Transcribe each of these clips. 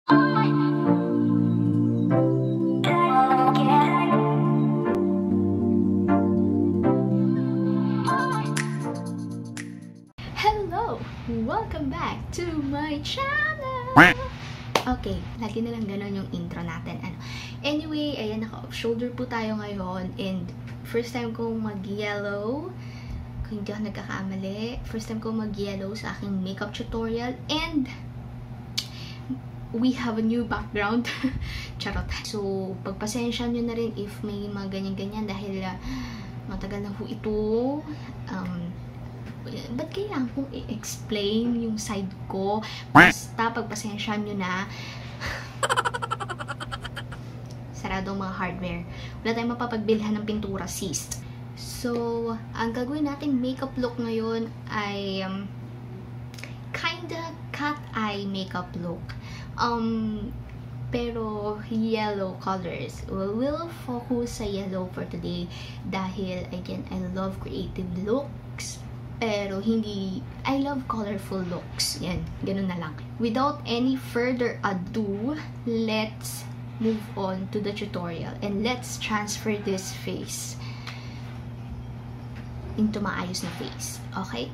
Hello! Welcome back to my channel! Okay, lagi na lang ganun yung intro natin. Anyway, ayan, naka-off-shoulder po tayo ngayon. And first time kong mag-yellow. Kung hindi ako nagkakamali. First time kong mag-yellow sa aking makeup tutorial. And we have a new background. Charot. So, pagpasensya nyo na rin if may mga ganyan-ganyan dahil matagal na po ito. Ba't kailangan kong i-explain yung side ko? Basta pagpasensya nyo na. Saradong mga hardware. Wala tayong mapapagbilhan ng pintura, sis. So, ang gagawin nating makeup look ngayon ay kinda cat eye makeup look. Pero yellow colors. We'll focus sa yellow for today dahil, again, I love creative looks. Pero hindi, I love colorful looks. Yan, ganun na lang. Without any further ado, let's move on to the tutorial. And let's transfer this face into maayos na face. Okay?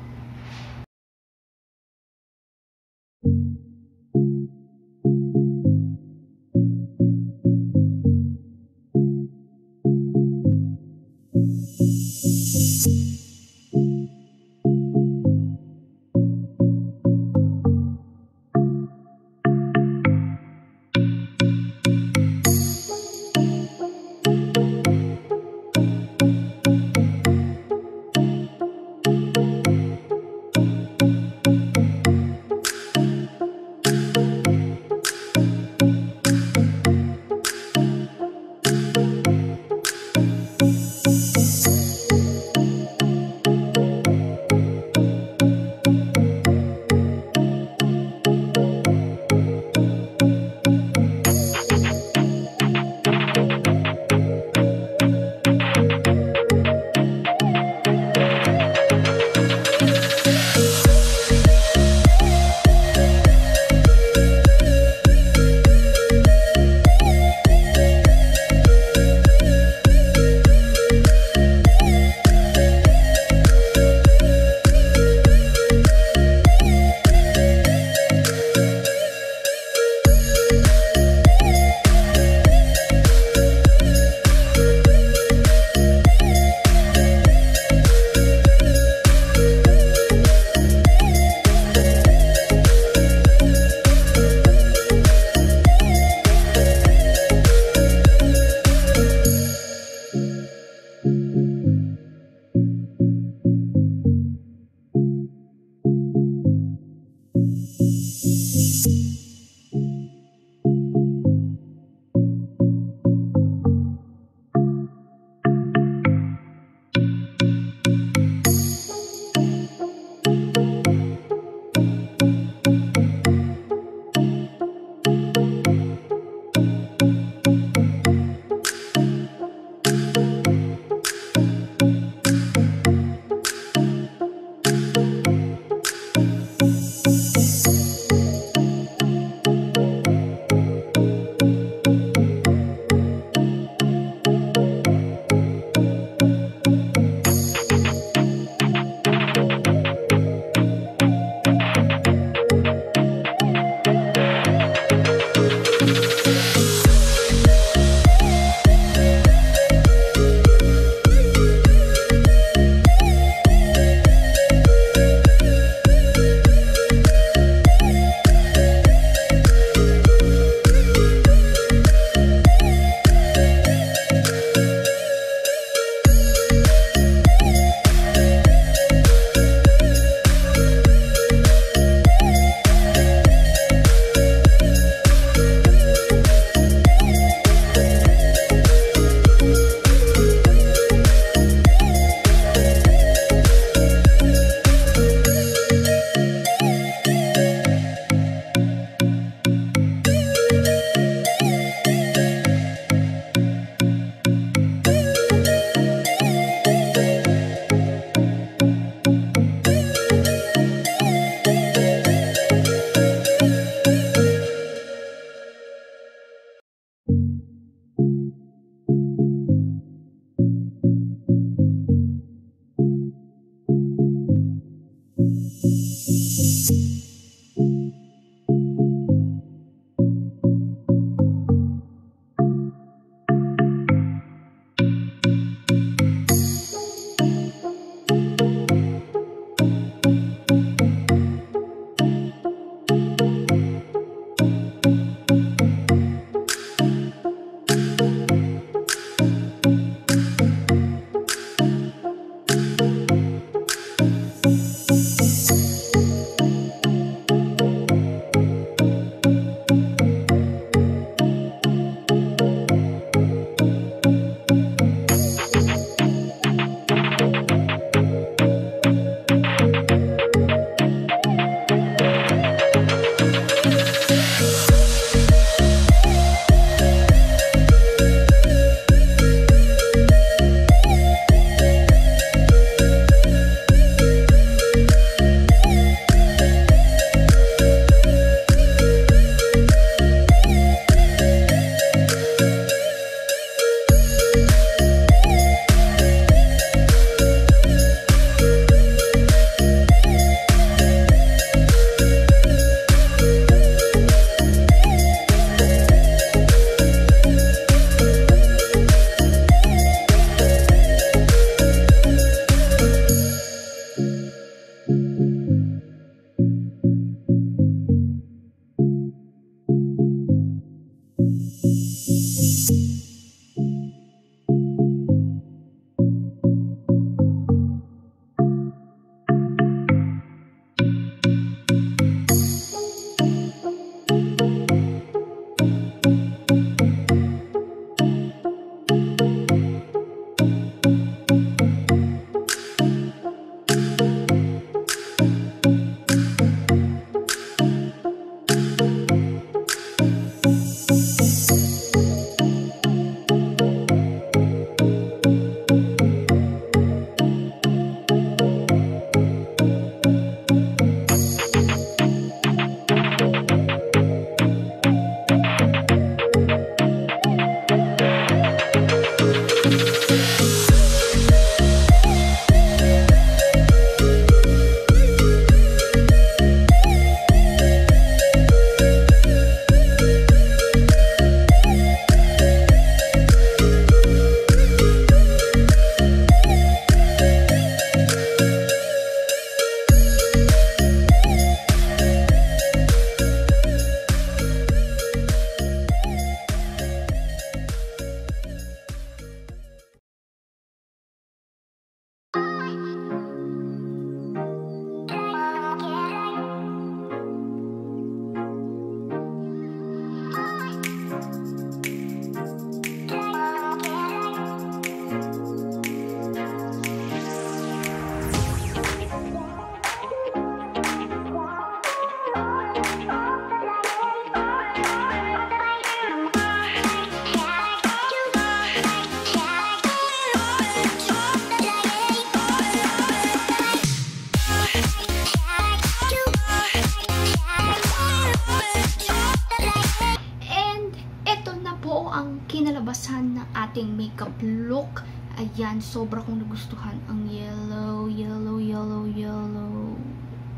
ang kinalabasan ng ating makeup look. Ayan, sobra kong nagustuhan ang yellow.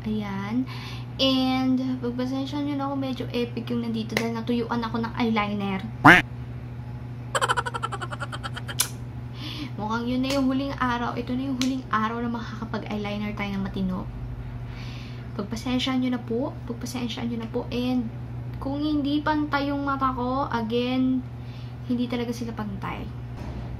Ayan. And, pagpasensya nyo na ako, medyo epic yung nandito dahil natuyuan ako ng eyeliner. Mukhang yun na yung huling araw. Ito na yung huling araw na makakapag-eyeliner tayo ng matino. Pagpasensya nyo na po. And, kung hindi pantay yung mata ko, again, hindi talaga sila pantay.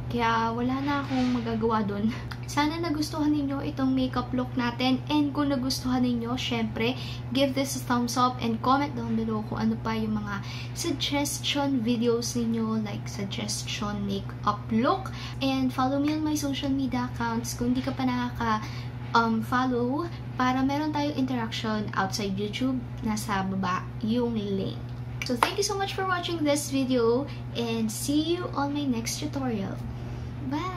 Kaya, wala na akong magagawa dun. Sana nagustuhan ninyo itong makeup look natin. And kung nagustuhan ninyo, syempre, give this a thumbs up and comment down below kung ano pa yung mga suggestion videos ninyo, like suggestion makeup look. And follow me on my social media accounts kung di ka pa follow para meron tayong interaction outside YouTube. Nasa baba yung link. So, thank you so much for watching this video and see you on my next tutorial. Bye!